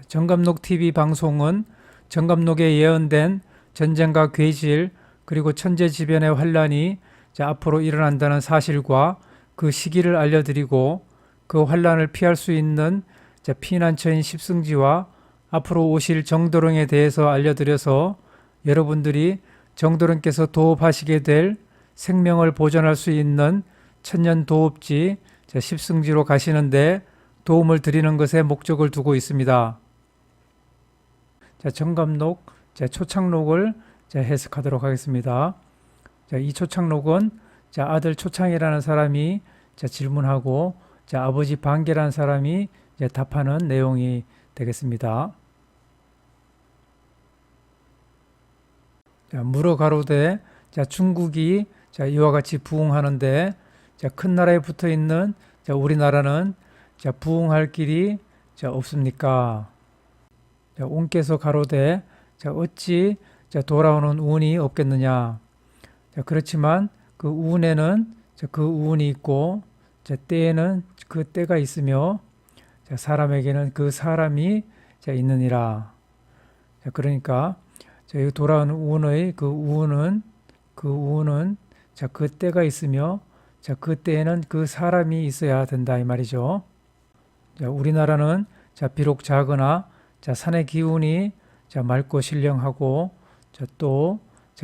정감록 TV 방송은 정감록에 예언된 전쟁과 괴실 그리고 천재지변의 환란이 앞으로 일어난다는 사실과 그 시기를 알려드리고 그 환란을 피할 수 있는 피난처인 십승지와 앞으로 오실 정도령에 대해서 알려드려서 여러분들이 정도령께서 도업하시게 될 생명을 보존할 수 있는 천년 도업지 십승지로 가시는데 도움을 드리는 것에 목적을 두고 있습니다. 정감록 초창록을 해석하도록 하겠습니다. 이 초창록은 아들 초창이라는 사람이 질문하고 아버지 반계라는 사람이 답하는 내용이 되겠습니다. 물어 가로되 중국이 이와 같이 부흥하는데 큰 나라에 붙어 있는 우리나라는 부흥할 길이 없습니까? 옹께서 가로되 어찌 돌아오는 운이 없겠느냐. 그렇지만 그 운에는 그 운이 있고 때에는 그 때가 있으며 사람에게는 그 사람이 있느니라. 그러니까 돌아오는 운의 그 운은 그 때가 있으며 그 때에는 그 사람이 있어야 된다 이 말이죠. 우리나라는 비록 작으나 산의 기운이 맑고 신령하고 또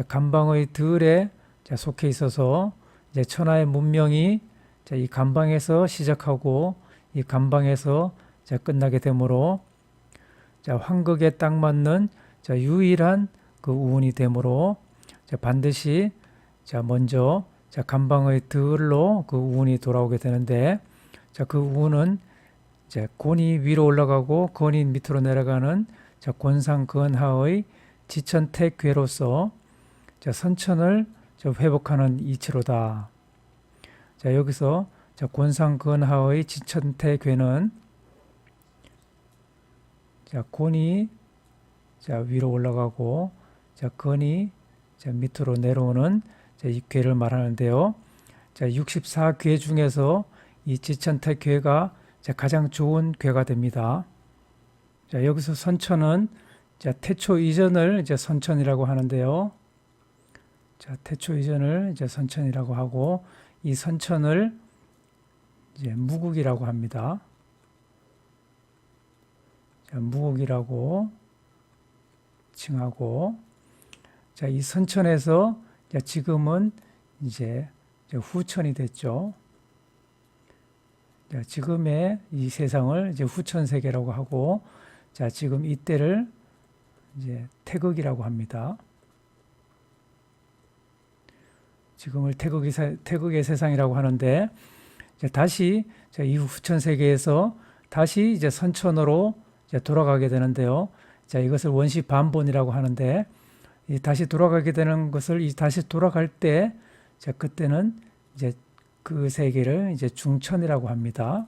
간방의 들에 속해 있어서 천하의 문명이 이 간방에서 시작하고 이 간방에서 끝나게 되므로 환극에 딱 맞는 유일한 그 우운이 되므로 반드시 먼저 간방의 들로 그 우운이 돌아오게 되는데 그 우운은 곤이 위로 올라가고 건이 밑으로 내려가는 곤상건하의 지천택괴로서 선천을 회복하는 이치로다. 여기서 곤상건하의 지천택괴는 곤이 위로 올라가고 건이 밑으로 내려오는 이 괴를 말하는데요. 64괴 중에서 이 지천택괴가 가장 좋은 괴가 됩니다. 여기서 선천은 태초 이전을 선천이라고 하는데요. 태초 이전을 선천이라고 하고 이 선천을 무국이라고 합니다. 무국이라고 칭하고 이 선천에서 지금은 이제 후천이 됐죠. 지금의 이 세상을 후천세계라고 하고 지금 이때를 태극이라고 합니다. 지금을 태극의 세상이라고 하는데 다시 이 후천세계에서 다시 선천으로 돌아가게 되는데요. 이것을 원시반본이라고 하는데 다시 돌아가게 되는 것을 다시 돌아갈 때 그때는 그 세계를 중천이라고 합니다.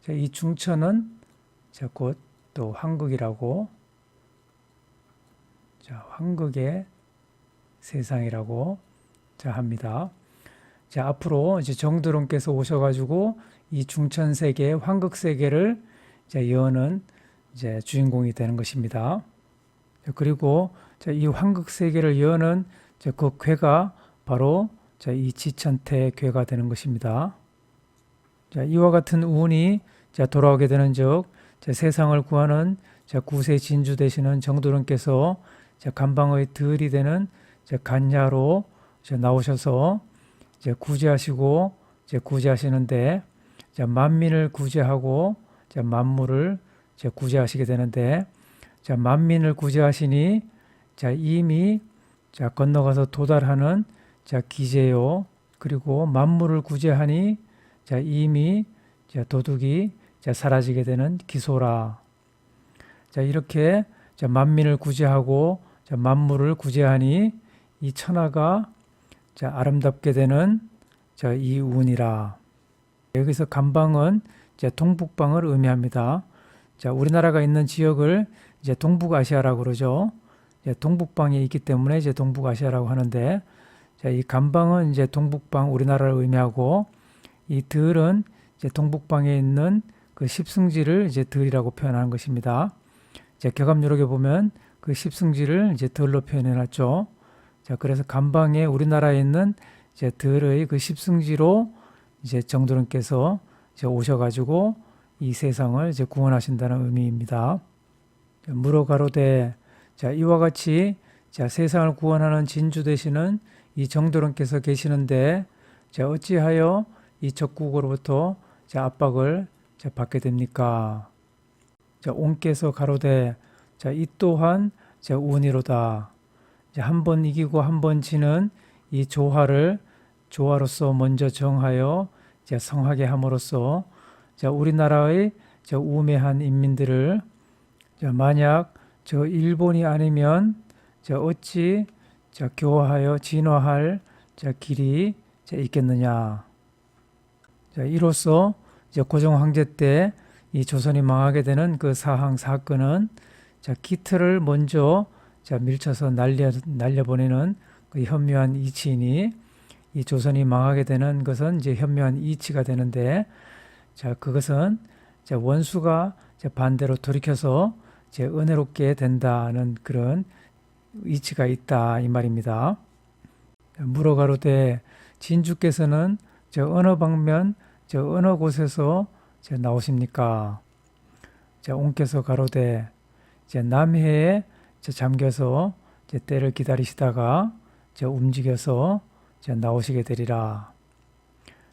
이 중천은 곧 또 황극이라고 황극의 세상이라고 합니다. 앞으로 정두령께서 오셔가지고 이 중천 세계, 황극 세계를 여는 주인공이 되는 것입니다. 그리고 이 황극 세계를 여는 그 괴가 바로 이 지천택괴가 되는 것입니다. 이와 같은 운이 돌아오게 되는즉 세상을 구하는 구세 진주 되시는 정도령께서 간방의 들이 되는 간야로 나오셔서 구제하시고 구제하시는데 만민을 구제하고 만물을 구제하시게 되는데 만민을 구제하시니 이미 건너가서 도달하는 기제요. 그리고 만물을 구제하니 이미 도둑이 사라지게 되는 기소라. 이렇게 만민을 구제하고 만물을 구제하니 이 천하가 아름답게 되는 이 운이라. 여기서 간방은 동북방을 의미합니다. 우리나라가 있는 지역을 동북아시아라고 그러죠. 동북방에 있기 때문에 동북아시아라고 하는데 이 간방은 동북방 우리나라를 의미하고 이 들은 동북방에 있는 그 십승지를 들이라고 표현하는 것입니다. 자, 격압요록에 보면 그 십승지를 이제 덜로 표현해 놨죠. 자, 그래서 감방에 우리나라에 있는 이제 덜의 그 십승지로 이제 정도령께서 이제 오셔가지고 이 세상을 이제 구원하신다는 의미입니다. 물어 가로되, 자, 이와 같이 자, 세상을 구원하는 진주 되시는 이 정도령께서 계시는데, 자, 어찌하여 이 적국으로부터 자, 압박을 자, 받게 됩니까? 자, 옹께서 가로되, 자, 이 또한 자, 운이로다. 한 번 이기고 한 번 지는 이 조화로서 먼저 정하여 자, 성하게 함으로써 자, 우리나라의 자, 우매한 인민들을 자, 만약 저 일본이 아니면 자, 어찌 자, 교화하여 진화할 자, 길이 자, 있겠느냐. 자, 이로써 이제 고종 황제 때 이 조선이 망하게 되는 그 사항 사건은 자, 기틀을 먼저 자, 밀쳐서 날려보내는 그 현묘한 이치이니, 이 조선이 망하게 되는 것은 이제 현묘한 이치가 되는데, 자, 그것은 자, 원수가 자, 반대로 돌이켜서 이제 은혜롭게 된다는 그런 이치가 있다 이 말입니다. 물어 가로되, 진주께서는 저 어느 방면 저 어느 곳에서 저 나오십니까? 자, 옹께서 가로되, 이제 남해에 잠겨서 이제 때를 기다리시다가 이제 움직여서 이제 나오시게 되리라.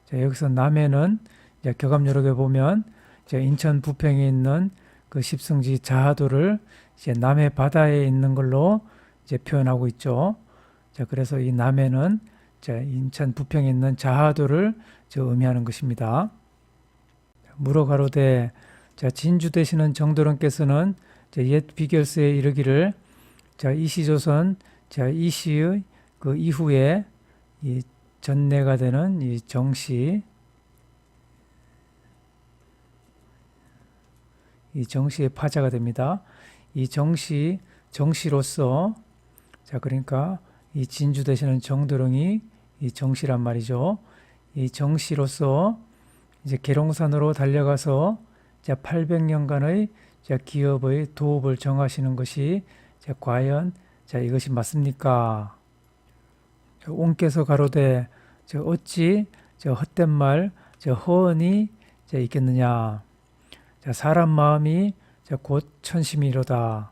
자, 여기서 남해는 이제 격압요록에 보면 이제 인천 부평에 있는 그 십승지 자하도를 이제 남해 바다에 있는 걸로 이제 표현하고 있죠. 자, 그래서 이 남해는 이제 인천 부평에 있는 자하도를 의미하는 것입니다. 물어 가로되, 자, 진주 되시는 정도령께서는 옛 비결서에 이르기를, 자, 이시조선 자, 이시의 그 이후에 이 전내가 되는 이 정시, 이 정시의 파자가 됩니다. 이 정시로서 자, 그러니까 이 진주 되시는 정도령이 이 정시란 말이죠. 이 정시로서 이제 계룡산으로 달려가서 자, 800년간의 자, 기업의 도읍을 정하시는 것이 자, 과연 자, 이것이 맞습니까? 자, 옹께서 가로되, 자, 어찌 저 헛된 말 저 허언이 자, 있겠느냐? 자, 사람 마음이 자, 곧 천심이로다.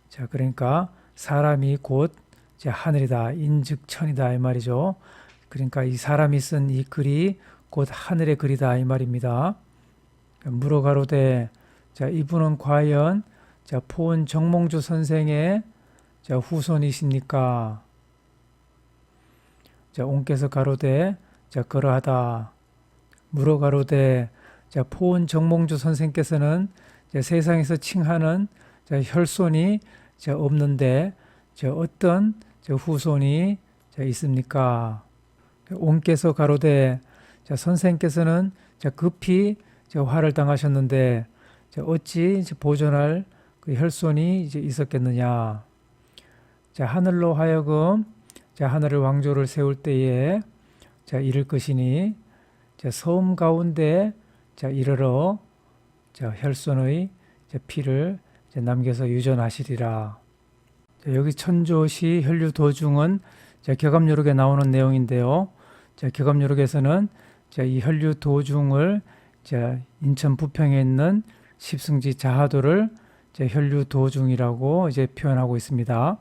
자, 그러니까 사람이 곧 자, 하늘이다, 인즉천이다 이 말이죠. 그러니까 이 사람이 쓴 이 글이 곧 하늘의 글이다 이 말입니다. 물어 가로되, 자, 이분은 과연 자, 포은 정몽주 선생의 자, 후손이십니까? 자, 옹께서 가로되, 자, 그러하다. 물어 가로되, 자, 포은 정몽주 선생께서는 자, 세상에서 칭하는 자, 혈손이 자, 없는데 자, 어떤 자, 후손이 자, 있습니까? 옹께서 가로되, 자, 선생께서는 자, 급히 자, 화를 당하셨는데 자, 어찌 보존할 그 혈손이 이제 있었겠느냐? 자, 하늘로 하여금 자, 하늘의 왕조를 세울 때에 자, 이를 것이니 자, 섬 가운데 자, 이르러 자, 혈손의 자, 피를 자, 남겨서 유전하시리라. 자, 여기 천조시 혈류도중은 자, 격압요록에 나오는 내용인데요. 자, 격압요록에서는 자, 이 혈류도중을 자, 인천 부평에 있는 십승지 자하도를 자, 혈류도중이라고 이제 표현하고 있습니다.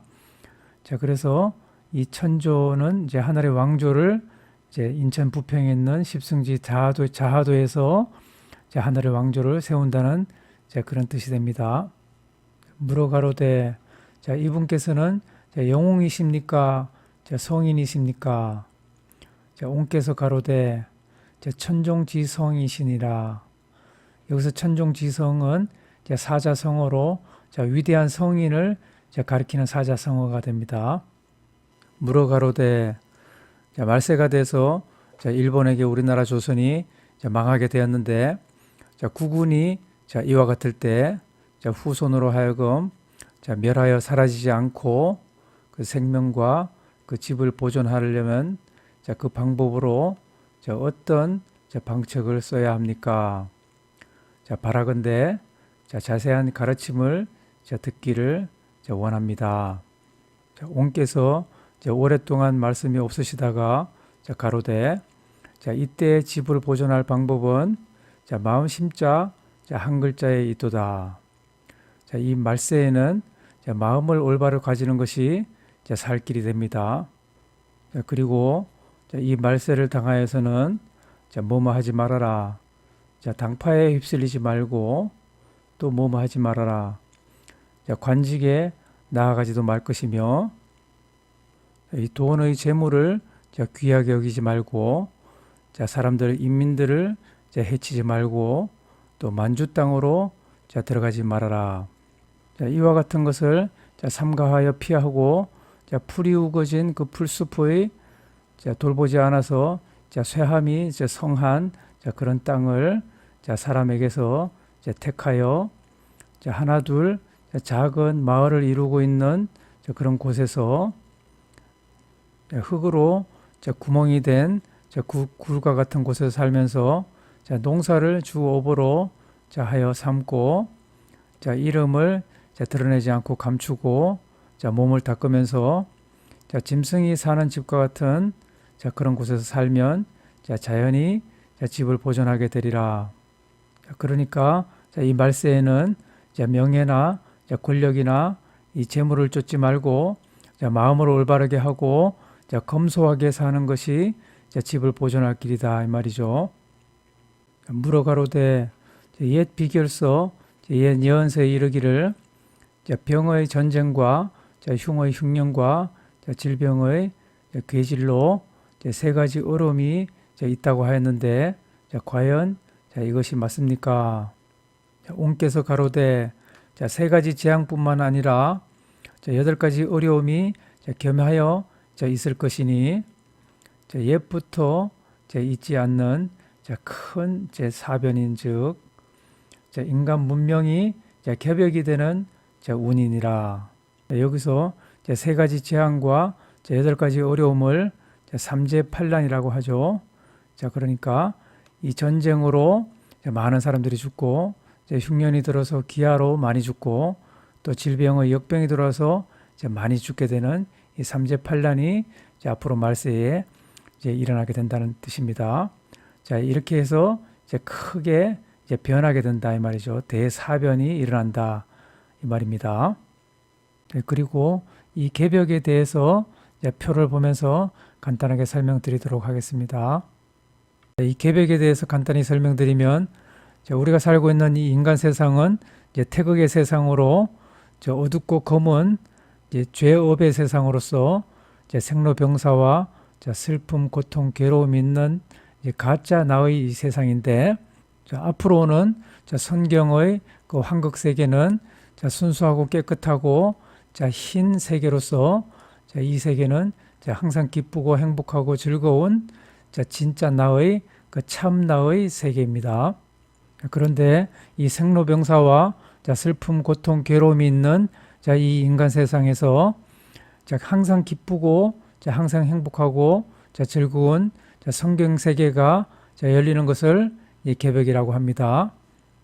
자, 그래서 이 천조는 이제 하늘의 왕조를 이제 인천 부평에 있는 십승지 자하도에서 자, 하늘의 왕조를 세운다는 자, 그런 뜻이 됩니다. 물어 가로되, 자, 이분께서는 자, 영웅이십니까? 자, 성인이십니까? 자, 옹께서 가로되, 자, 천종지성이시니라. 여기서 천종지성은 자, 사자성어로 자, 위대한 성인을 자, 가리키는 사자성어가 됩니다. 물어 가로되, 자, 말세가 돼서 자, 일본에게 우리나라 조선이 자, 망하게 되었는데, 자, 국운이 자, 이와 같을 때 자, 후손으로 하여금 자, 멸하여 사라지지 않고 그 생명과 그 집을 보존하려면 자, 그 방법으로 자, 어떤 자, 방책을 써야 합니까? 자, 바라건대 자, 자세한 가르침을 듣기를 원합니다. 옹께서 오랫동안 말씀이 없으시다가 가로되 이때 집을 보존할 방법은 마음 심자 한 글자에 있도다. 이 말세에는 마음을 올바로 가지는 것이 살 길이 됩니다. 그리고 이 말세를 당하여서는 뭐뭐 하지 말아라. 당파에 휩쓸리지 말고 또 뭐뭐 하지 말아라. 관직에 나아가지도 말 것이며 이 돈의 재물을 귀하게 여기지 말고 사람들 인민들을 해치지 말고 또 만주 땅으로 들어가지 말아라. 이와 같은 것을 삼가하여 피하고 풀이 우거진 그 풀숲의 돌보지 않아서 쇠함이 성한 그런 땅을 사람에게서 택하여 하나 둘 작은 마을을 이루고 있는 그런 곳에서 흙으로 구멍이 된 굴과 같은 곳에서 살면서 농사를 주 업으로 하여 삼고 이름을 드러내지 않고 감추고 몸을 닦으면서 짐승이 사는 집과 같은 그런 곳에서 살면 자연히 집을 보존하게 되리라. 그러니까 이 말세에는 명예나 권력이나 이 재물을 쫓지 말고 마음을 올바르게 하고 검소하게 사는 것이 집을 보존할 길이다 이 말이죠. 물어 가로되 옛 비결서 옛 예언서에 이르기를 병의 전쟁과 흉의 흉년과 질병의 괴질로 세 가지 어려움이 있다고 하였는데 과연 이것이 맞습니까? 옹께서 가로되 세 가지 재앙뿐만 아니라 8가지 어려움이 겸하여 있을 것이니 옛부터 있지 않는 큰 사변인즉 인간 문명이 개벽이 되는 운이니라. 여기서 세 가지 재앙과 8가지 어려움을 삼재팔란이라고 하죠. 그러니까 이 전쟁으로 많은 사람들이 죽고 흉년이 들어서 기아로 많이 죽고 또 질병의 역병이 들어서 많이 죽게 되는 이 삼재팔란이 앞으로 말세에 일어나게 된다는 뜻입니다. 이렇게 해서 크게 변하게 된다 이 말이죠. 대사변이 일어난다 이 말입니다. 그리고 이 개벽에 대해서 표를 보면서 간단하게 설명드리도록 하겠습니다. 이 개벽에 대해서 간단히 설명드리면 우리가 살고 있는 이 인간 세상은 태극의 세상으로 어둡고 검은 죄업의 세상으로서 생로병사와 슬픔, 고통, 괴로움 있는 가짜 나의 이 세상인데 앞으로는 성경의 그 황극 세계는 순수하고 깨끗하고 흰 세계로서 이 세계는 항상 기쁘고 행복하고 즐거운 진짜 나의 그 참 나의 세계입니다. 그런데 이 생로병사와 슬픔, 고통, 괴로움이 있는 이 인간 세상에서 항상 기쁘고 항상 행복하고 즐거운 성경 세계가 열리는 것을 이 개벽이라고 합니다.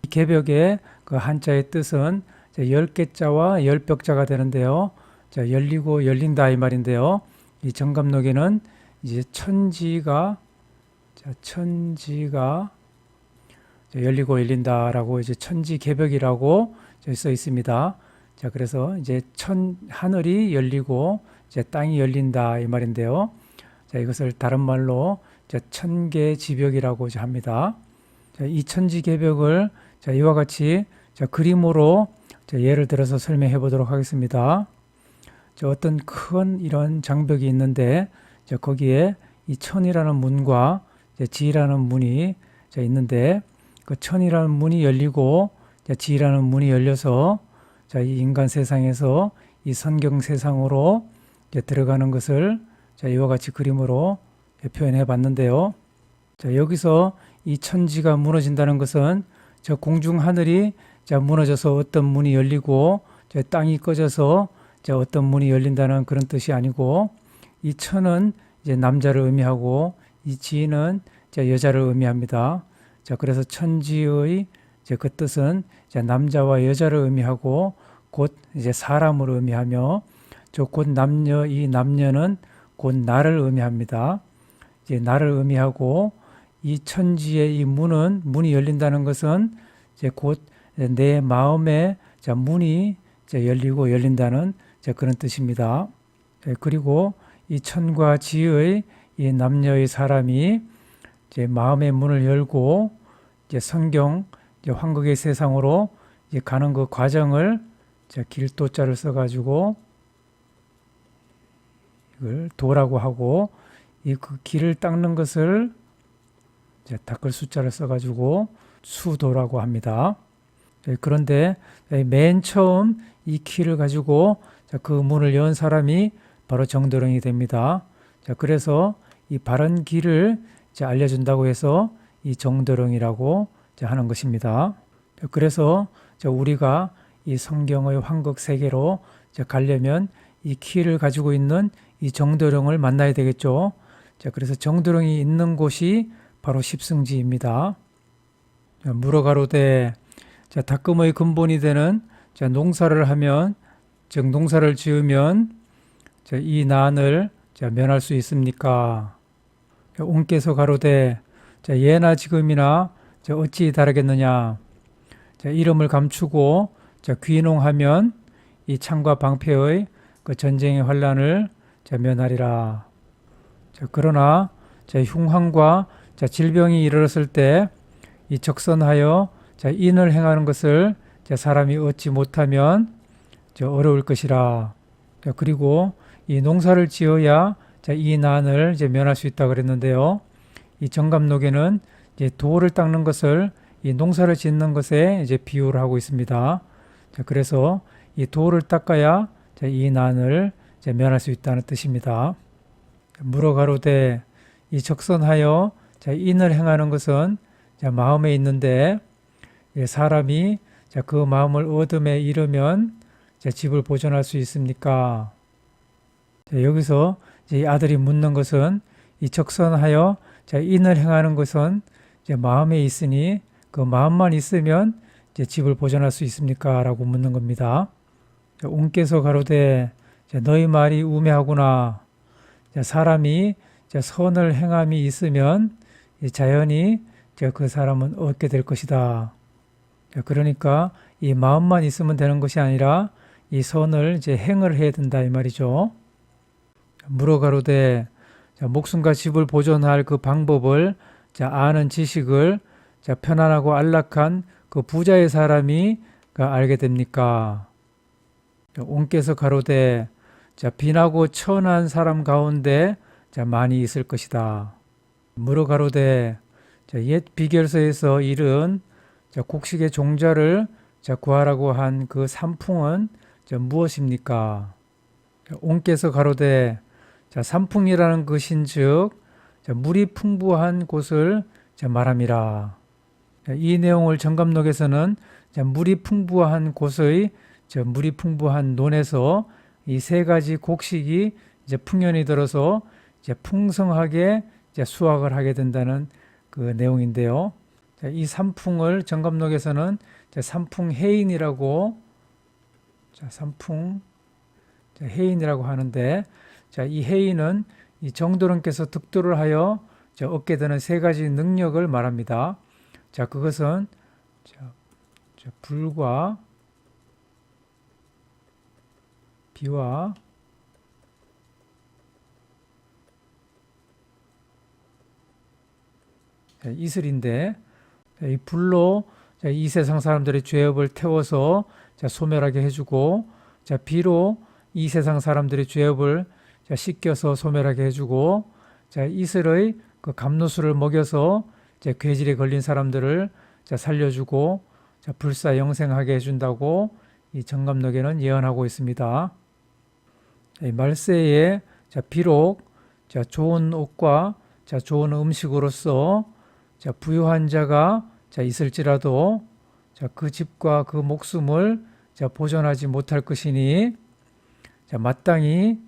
이 개벽의 그 한자의 뜻은 10개자와 10벽자가 되는데요. 열리고 열린다 이 말인데요. 이 정감록에는 이제 천지가 열리고 열린다라고 이제 천지 개벽이라고 써 있습니다. 그래서 이제 하늘이 열리고 이제 땅이 열린다 이 말인데요. 이것을 다른 말로 천계지벽이라고 합니다. 이 천지개벽을 이와 같이 그림으로 예를 들어서 설명해 보도록 하겠습니다. 어떤 큰 이런 장벽이 있는데 거기에 이 천이라는 문과 지라는 문이 있는데 그 천이라는 문이 열리고 지라는 문이 열려서 이 인간 세상에서 이 성경 세상으로 들어가는 것을 이와 같이 그림으로 표현해 봤는데요. 여기서 이 천지가 무너진다는 것은 공중 하늘이 무너져서 어떤 문이 열리고 땅이 꺼져서 어떤 문이 열린다는 그런 뜻이 아니고 이 천은 이제 남자를 의미하고 이 지는 여자를 의미합니다. 그래서 천지의 그 뜻은 남자와 여자를 의미하고 곧 이제 사람을 의미하며 저 곧 남녀, 이 남녀는 곧 나를 의미합니다. 이제 나를 의미하고 이 천지의 이 문이 열린다는 것은 이제 곧 내 마음에 자 문이 이제 열리고 열린다는 그런 뜻입니다. 그리고 이 천과 지의 이 남녀의 사람이 이제 마음의 문을 열고 이제 성경 이제 황극의 세상으로 이제 가는 그 과정을 길도자를 써가지고 이걸 도라고 하고 이 그 길을 닦는 것을 이제 닦을 숫자를 써가지고 수도라고 합니다. 그런데 맨 처음 이 키를 가지고 그 문을 연 사람이 바로 정도령이 됩니다. 그래서 이 바른 길을 알려준다고 해서 이 정도령이라고 하는 것입니다. 그래서 우리가 이 성경의 황극 세계로 가려면 이 키를 가지고 있는 이 정도령을 만나야 되겠죠. 그래서 정도령이 있는 곳이 바로 십승지입니다. 물어가로되 닦음의 근본이 되는 농사를 하면 즉 농사를 지으면 이 난을 면할 수 있습니까? 옹께서 가로되 예나 지금이나 어찌 다르겠느냐. 이름을 감추고 귀농하면 이 창과 방패의 그 전쟁의 환란을 면하리라. 그러나 흉황과 질병이 이르렀을 때 이 적선하여 인을 행하는 것을 사람이 얻지 못하면 어려울 것이라. 그리고 이 농사를 지어야 이 난을 면할 수 있다 그랬는데요. 이 정감록에는 도를 닦는 것을 이 농사를 짓는 것에 비유를 하고 있습니다. 그래서 이 도를 닦아야 이 난을 면할 수 있다는 뜻입니다. 물어가로되 이 적선하여 인을 행하는 것은 마음에 있는데 사람이 그 마음을 얻음에 이르면 집을 보존할 수 있습니까? 여기서 이 아들이 묻는 것은 이 적선하여 인을 행하는 것은 마음에 있으니 그 마음만 있으면 집을 보존할 수 있습니까? 라고 묻는 겁니다. 옹께서 가로되 너희 말이 우매하구나. 사람이 선을 행함이 있으면 자연히 그 사람은 얻게 될 것이다. 그러니까 이 마음만 있으면 되는 것이 아니라 이 선을 행을 해야 된다 이 말이죠. 물어가로되 목숨과 집을 보존할 그 방법을 아는 지식을 편안하고 안락한 그 부자의 사람이 알게 됩니까? 옹께서 가로되 빈하고 천한 사람 가운데 많이 있을 것이다. 물어가로되 옛 비결서에서 이른 곡식의 종자를 구하라고 한 그 산풍은 무엇입니까? 옹께서 가로되 산풍이라는 것인즉 물이 풍부한 곳을 말함이라. 이 내용을 정감록에서는 물이 풍부한 곳의 물이 풍부한 논에서 이 세 가지 곡식이 풍년이 들어서 풍성하게 수확을 하게 된다는 그 내용인데요. 이 산풍을 정감록에서는 산풍해인이라고 산풍해인이라고 하는데 이 해인은 이 정도령께서 득도를 하여 얻게 되는 세 가지 능력을 말합니다. 그것은 불과 비와 이슬인데 이 불로 이 세상 사람들의 죄업을 태워서 소멸하게 해주고 비로 이 세상 사람들의 죄업을 씻겨서 소멸하게 해주고 이슬의 그 감로수를 먹여서 괴질에 걸린 사람들을 살려주고 불사 영생하게 해준다고 이 정감록에는 예언하고 있습니다. 말세에 비록 좋은 옷과 좋은 음식으로서 부유한 자가 있을지라도 그 집과 그 목숨을 보존하지 못할 것이니 마땅히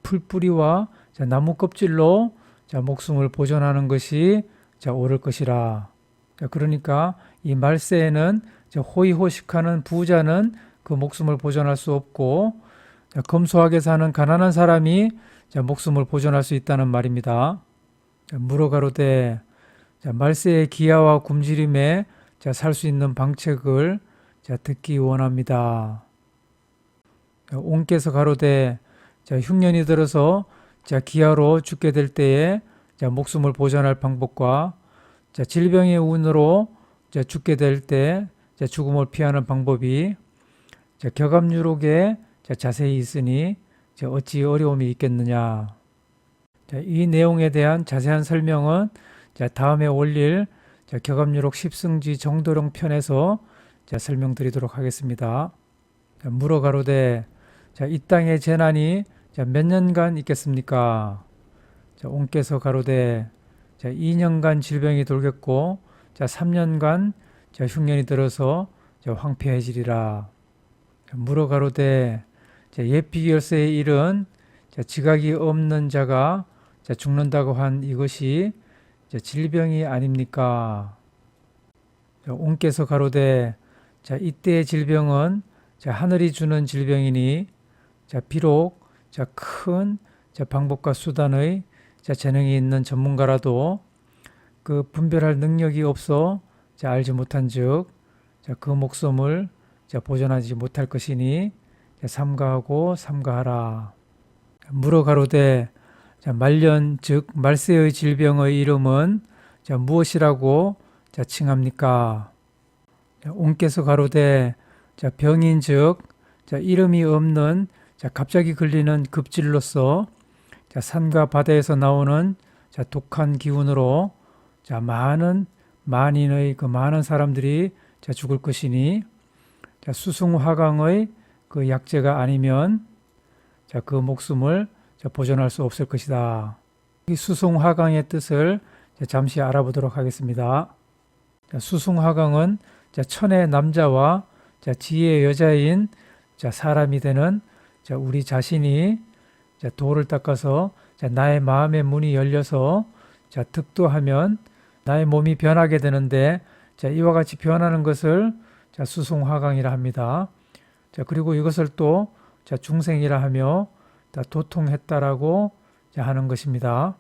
풀뿌리와 나무 껍질로 목숨을 보존하는 것이 옳을 것이라. 그러니까 이 말세에는 호의호식하는 부자는 그 목숨을 보존할 수 없고 검소하게 사는 가난한 사람이 목숨을 보존할 수 있다는 말입니다. 물어 가로되 말세의 기아와 굶주림에 살 수 있는 방책을 듣기 원합니다. 옹께서 가로되 흉년이 들어서 기아로 죽게 될 때에 목숨을 보존할 방법과 질병의 운으로 죽게 될 때 죽음을 피하는 방법이 격압유록에 자세히 있으니 어찌 어려움이 있겠느냐. 이 내용에 대한 자세한 설명은 다음에 올릴 격압유록 10승지 정도령 편에서 설명드리도록 하겠습니다. 물어 가로되 이 땅의 재난이 몇 년간 있겠습니까? 옹께서 가로되 2년간 질병이 돌겠고 3년간 흉년이 들어서 황폐해지리라. 물어 가로되 옛 비결서의 일은 지각이 없는 자가 죽는다고 한 이것이 질병이 아닙니까? 옹께서 가로되 이때의 질병은 하늘이 주는 질병이니 비록 큰 방법과 수단의 재능이 있는 전문가라도 그 분별할 능력이 없어 알지 못한즉 그 목숨을 보존하지 못할 것이니 삼가하고 삼가하라. 물어 가로되 말년 즉 말세의 질병의 이름은 무엇이라고 칭합니까? 옹께서 가로되 병인 즉 이름이 없는 갑자기 걸리는 급질로서 산과 바다에서 나오는 독한 기운으로 만인의 그 많은 사람들이 죽을 것이니 수승화강의 그 약재가 아니면 그 목숨을 보존할 수 없을 것이다. 이 수승화강의 뜻을 잠시 알아보도록 하겠습니다. 수승화강은 천의 남자와 지혜의 여자인 사람이 되는 우리 자신이 도를 닦아서 나의 마음의 문이 열려서 득도하면 나의 몸이 변하게 되는데 이와 같이 변하는 것을 수승화강이라 합니다. 그리고 이것을 또 중생이라 하며 도통했다라고 하는 것입니다.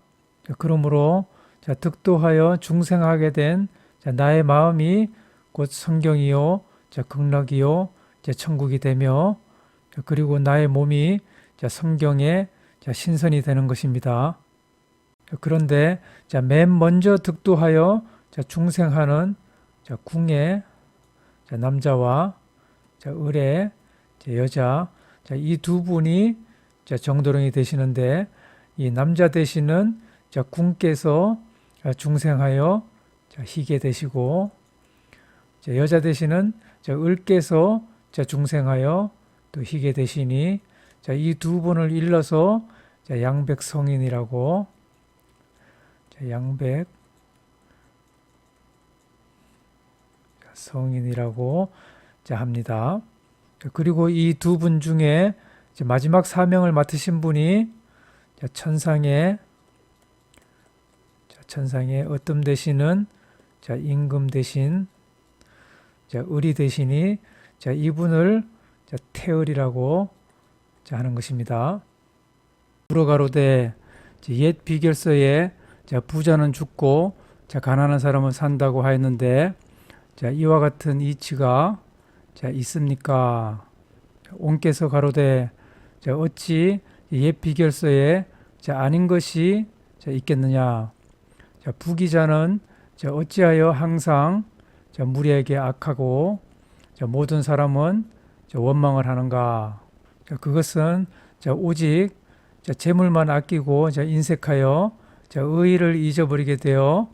그러므로 득도하여 중생하게 된 나의 마음이 곧 성경이요 극락이요 천국이 되며 그리고 나의 몸이 성경의 신선이 되는 것입니다. 그런데 맨 먼저 득도하여 중생하는 궁의 남자와 을의 여자 이 두 분이 정도령이 되시는데 이 남자 되시는 궁께서 중생하여 희게 되시고 여자 되시는 을께서 중생하여 또 희게 되시니 이 두 분을 일러서 양백성인이라고 양백성인이라고 합니다. 그리고 이 두 분 중에 마지막 사명을 맡으신 분이 천상의 어뜸 되시는 임금 대신 을이 되시니 이분을 태을이라고 하는 것입니다. 물어 가로되 옛 비결서에 부자는 죽고 가난한 사람은 산다고 하였는데 이와 같은 이치가 있습니까? 옹께서 가로되 어찌 옛 비결서에 아닌 것이 있겠느냐? 부귀자는 어찌하여 항상 무리에게 악하고 모든 사람은 원망을 하는가? 그것은 오직 재물만 아끼고 인색하여 의의를 잊어버리게 되어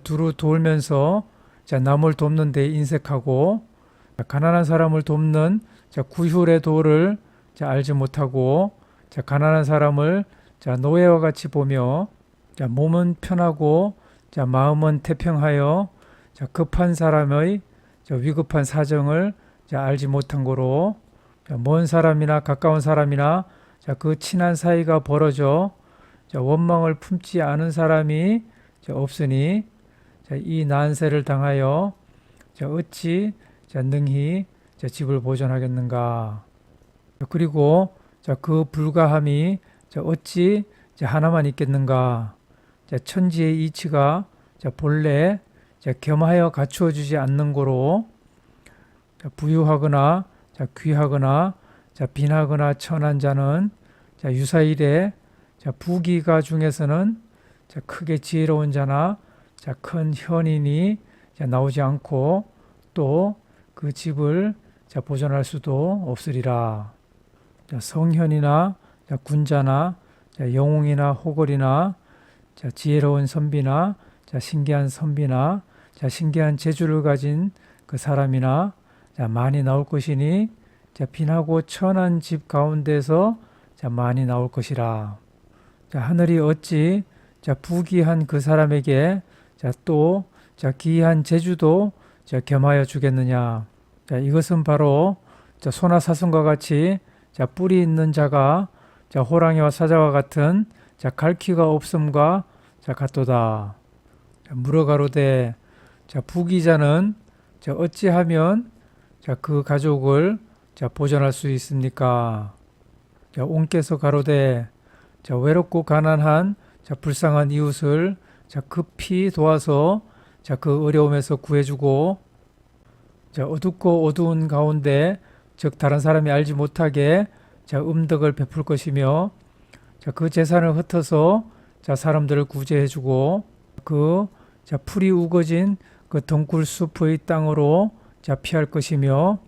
두루 돌면서 남을 돕는 데 인색하고 가난한 사람을 돕는 구휼의 도를 알지 못하고 가난한 사람을 노예와 같이 보며 몸은 편하고 마음은 태평하여 급한 사람의 위급한 사정을 알지 못한 거로 먼 사람이나 가까운 사람이나 그 친한 사이가 벌어져 원망을 품지 않은 사람이 없으니 이 난세를 당하여 어찌 능히 자, 집을 보존하겠는가. 그리고 자, 그 불가함이 자, 어찌 자, 하나만 있겠는가. 자, 천지의 이치가 자, 본래 자, 겸하여 갖추어 주지 않는 거로 자, 부유하거나 자, 귀하거나 자, 빈하거나 천한 자는 자, 유사일에 자, 부귀가 중에서는 자, 크게 지혜로운 자나 자, 큰 현인이 자, 나오지 않고 또 그 집을 자, 보존할 수도 없으리라. 자, 성현이나 자, 군자나 자, 영웅이나 호걸이나 자, 지혜로운 선비나 자, 신기한 선비나 자, 신기한 재주를 가진 그 사람이나 자, 많이 나올 것이니 자, 빈하고 천한 집 가운데서 자, 많이 나올 것이라. 자, 하늘이 어찌 자, 부귀한 그 사람에게 자, 또 자, 기이한 재주도 자, 겸하여 주겠느냐. 자, 이것은 바로 자, 소나 사슴과 같이 자, 뿔이 있는 자가 자, 호랑이와 사자와 같은 자, 갈퀴가 없음과 자, 같도다. 자, 물어가로되 자, 부귀자는 자, 어찌하면 자, 그 가족을 자, 보존할 수 있습니까? 자, 옹께서 가로되 자, 외롭고 가난한 자, 불쌍한 이웃을 자, 급히 도와서 자, 그 어려움에서 구해주고 자, 어둡고 어두운 가운데 즉 다른 사람이 알지 못하게 자, 음덕을 베풀 것이며 자, 그 재산을 흩어서 자, 사람들을 구제해주고 그 자, 풀이 우거진 그 덩굴 숲의 땅으로 자, 피할 것이며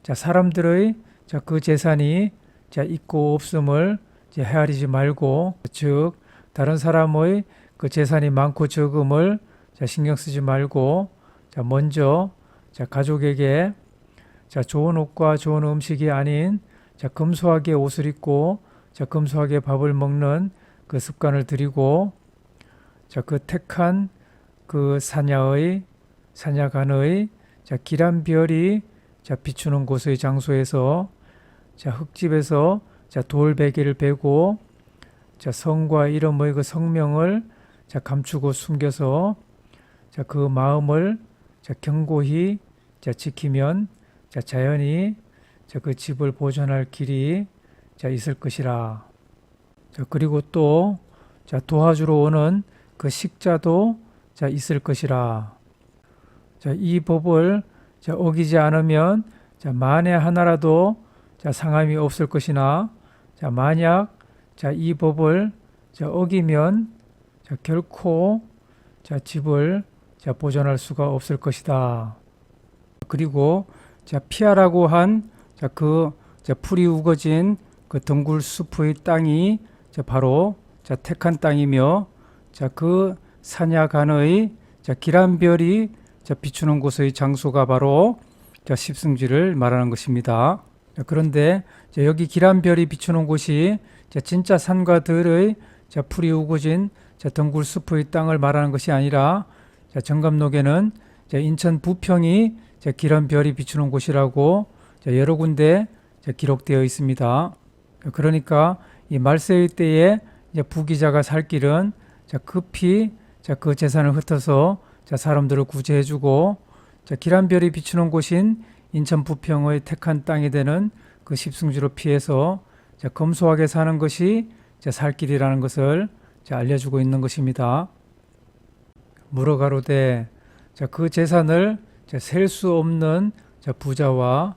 자, 사람들의 자, 그 재산이 자, 있고 없음을 이제 헤아리지 말고 즉 다른 사람의 그 재산이 많고 적음을 자, 신경 쓰지 말고 자, 먼저 자, 가족에게 자, 좋은 옷과 좋은 음식이 아닌 자, 금소하게 옷을 입고 자, 금소하게 밥을 먹는 그 습관을 들이고 자, 그 택한 그 사냐간의 자, 길한 별이 자, 비추는 곳의 장소에서 자, 흙집에서 자, 돌베개를 베고 자, 성과 이름의 그 성명을 자, 감추고 숨겨서 자, 그 마음을 자, 견고히 자, 지키면 자, 자연히 자, 그 집을 보존할 길이 자, 있을 것이라. 자, 그리고 또 자, 도와주러 오는 그 식자도 자, 있을 것이라. 자, 이 법을 자, 어기지 않으면 자, 만에 하나라도 자, 상함이 없을 것이나 자, 만약 자, 이 법을 자, 어기면 자, 결코 자, 집을 자, 보존할 수가 없을 것이다. 그리고 자, 피하라고 한 자, 그 자, 풀이 우거진 그 덩굴 숲의 땅이 자, 바로 자, 택한 땅이며 자, 그 사냐간의 자, 길한 별이 자, 비추는 곳의 장소가 바로 자, 십승지를 말하는 것입니다. 자, 그런데 자, 여기 길한 별이 비추는 곳이 자, 진짜 산과 들의 자, 풀이 우거진 자, 덩굴 숲의 땅을 말하는 것이 아니라 자, 정감록에는 자, 인천 부평이 자, 길한 별이 비추는 곳이라고 자, 여러 군데 자, 기록되어 있습니다. 그러니까 이 말세의 때에 이제 부귀자가 살 길은 자, 급히 자, 그 재산을 흩어서 자, 사람들을 구제해주고 자, 길한 별이 비추는 곳인 인천 부평의 택한 땅이 되는 그 십승지로 피해서 자, 검소하게 사는 것이 자, 살 길이라는 것을 자, 알려주고 있는 것입니다. 물어가로되 자, 그 재산을 셀 수 없는 자, 부자와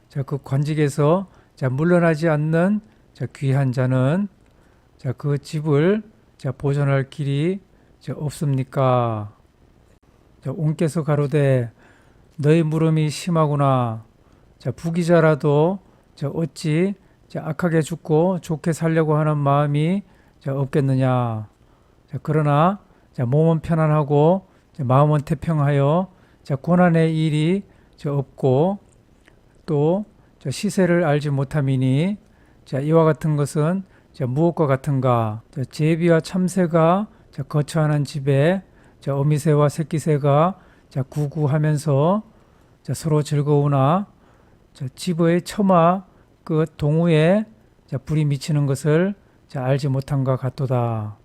자, 그 관직에서 자, 물러나지 않는 자, 귀한 자는 자, 그 집을 자, 보존할 길이 자, 없습니까? 자, 옹께서 가로되 너희 물음이 심하구나. 자, 부귀자라도 자, 어찌 자, 악하게 죽고 좋게 살려고 하는 마음이 자, 없겠느냐. 자, 그러나 자, 몸은 편안하고 자, 마음은 태평하여 자, 고난의 일이 자, 없고 또 자, 시세를 알지 못함이니 자, 이와 같은 것은 자, 무엇과 같은가. 자, 제비와 참새가 자, 거처하는 집에 자, 어미새와 새끼새가 자, 구구하면서 자, 서로 즐거우나 자, 집의 처마 그 동우에 자, 불이 미치는 것을 자, 알지 못함과 같도다.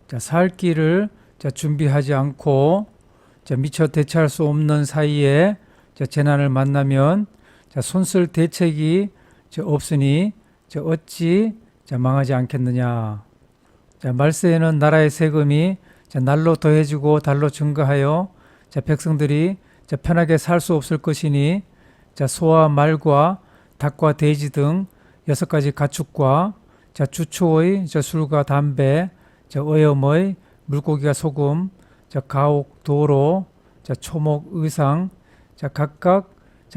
자, 살 길을 자, 준비하지 않고 자, 미처 대처할 수 없는 사이에 자, 재난을 만나면 자, 손쓸 대책이 없으니 어찌 망하지 않겠느냐. 자, 말세에는 나라의 세금이 날로 더해지고 달로 증가하여 백성들이 편하게 살 수 없을 것이니 소와 말과 닭과 돼지 등 6가지 가축과 주초의 술과 담배, 어염의 물고기가 소금, 가옥, 도로, 초목, 의상, 각각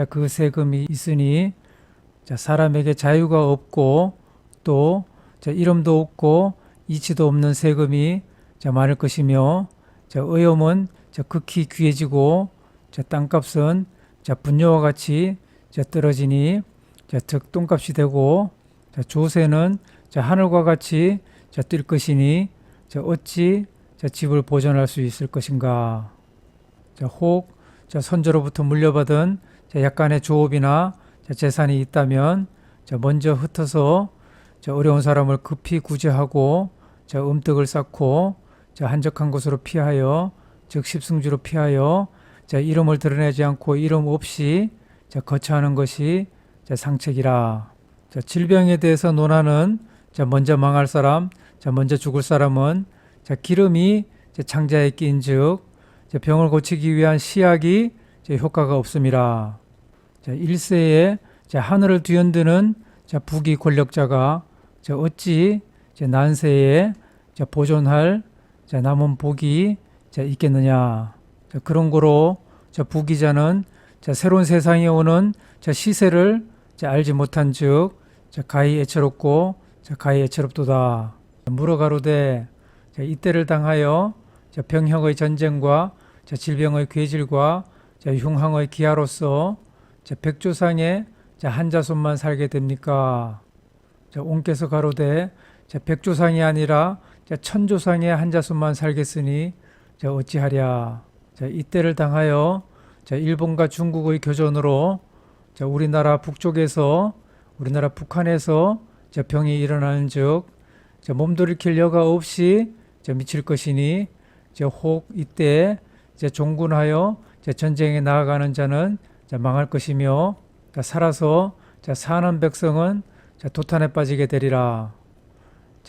그 세금이 있으니 사람에게 자유가 없고 또 이름도 없고 이치도 없는 세금이 많을 것이며 어염은 극히 귀해지고 땅값은 분뇨와 같이 떨어지니 즉 똥값이 되고 조세는 하늘과 같이 뛸 것이니 어찌 집을 보존할 수 있을 것인가. 혹 선조로부터 물려받은 약간의 조업이나 재산이 있다면 먼저 흩어서 어려운 사람을 급히 구제하고 음덕을 쌓고 한적한 곳으로 피하여 즉 십승주로 피하여 이름을 드러내지 않고 이름 없이 거처하는 것이 상책이라. 질병에 대해서 논하는 먼저 망할 사람, 먼저 죽을 사람은 기름이 창자에 낀즉 병을 고치기 위한 시약이 효과가 없음이라. 1세에 하늘을 뒤흔드는 부귀 권력자가 어찌 난세에 보존할 남은 복이 있겠느냐. 그런 거로 부귀자는 새로운 세상에 오는 시세를 알지 못한 즉 가히 애처롭고 가히 애처롭도다. 물어가로되 이때를 당하여 병형의 전쟁과 질병의 괴질과 흉황의 기하로서 백조상에 한 자손만 살게 됩니까? 옹께서 가로되 백조상이 아니라 천조상에 한 자손만 살겠으니 어찌하랴. 이때를 당하여 일본과 중국의 교전으로 우리나라 북쪽에서 우리나라 북한에서 병이 일어나는 즉 몸돌이킬 여가 없이 미칠 것이니 혹 이때 종군하여 전쟁에 나아가는 자는 망할 것이며 살아서 사는 백성은 도탄에 빠지게 되리라.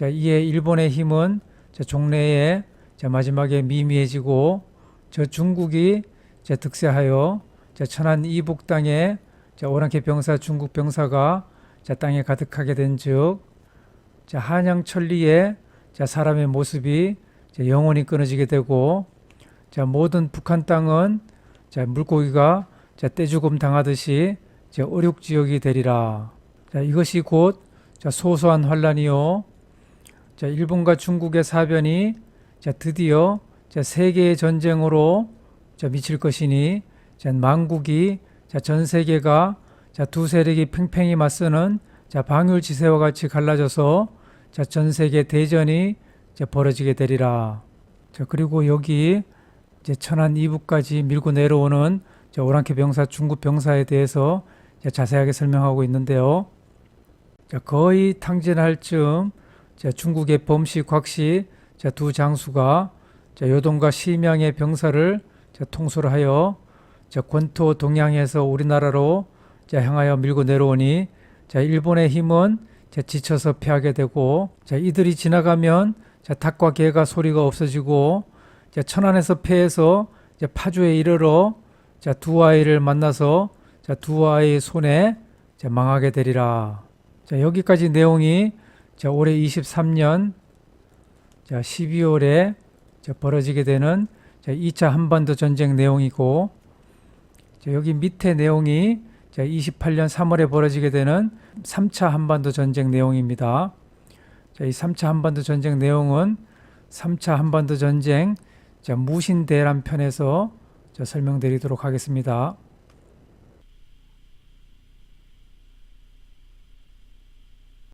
이에 일본의 힘은 종래에 마지막에 미미해지고 중국이 득세하여 천안 이북 땅에 오랑캐 병사 중국 병사가 땅에 가득하게 된즉 한양 천리에 사람의 모습이 영원히 끊어지게 되고 모든 북한 땅은 물고기가 떼죽음 당하듯이 어륙지역이 되리라. 이것이 곧 소소한 환란이요 일본과 중국의 사변이 드디어 세계의 전쟁으로 미칠 것이니 만국이 전 세계가 두 세력이 팽팽히 맞서는 방울지세와 같이 갈라져서 전 세계 대전이 벌어지게 되리라. 그리고 여기 천안 이북까지 밀고 내려오는 오랑캐 병사 중국 병사에 대해서 자세하게 설명하고 있는데요. 거의 탕진할 즈음 중국의 범시, 곽시 두 장수가 요동과 심양의 병사를 통솔 하여 권토 동양에서 우리나라로 향하여 밀고 내려오니 일본의 힘은 지쳐서 패하게 되고 이들이 지나가면 닭과 개가 소리가 없어지고 천안에서 패해서 파주에 이르러 두 아이를 만나서 두 아이의 손에 망하게 되리라. 여기까지 내용이 올해 23년 12월에 벌어지게 되는 2차 한반도 전쟁 내용이고 여기 밑에 내용이 28년 3월에 벌어지게 되는 3차 한반도 전쟁 내용입니다. 이 3차 한반도 전쟁 내용은 3차 한반도 전쟁 무신대란 편에서 설명드리도록 하겠습니다.